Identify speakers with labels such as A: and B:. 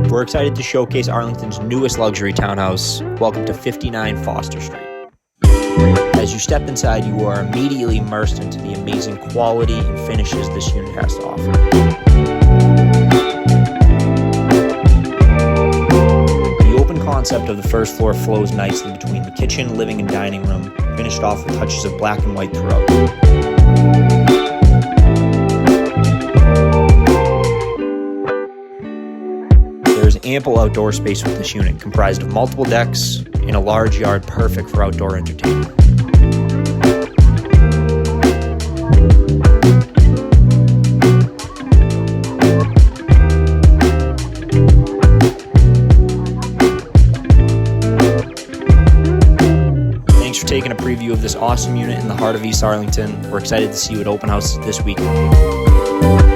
A: We're excited to showcase Arlington's newest luxury townhouse. Welcome to 59 Foster Street. As you step inside, you are immediately immersed into the amazing quality and finishes this unit has to offer. The open concept of the first floor flows nicely between the kitchen, living, and dining room, finished off with touches of black and white throughout. There is ample outdoor space with this unit, comprised of multiple decks and a large yard perfect for outdoor entertainment. Thanks for taking a preview of this awesome unit in the heart of East Arlington. We're excited to see you at open houses this weekend.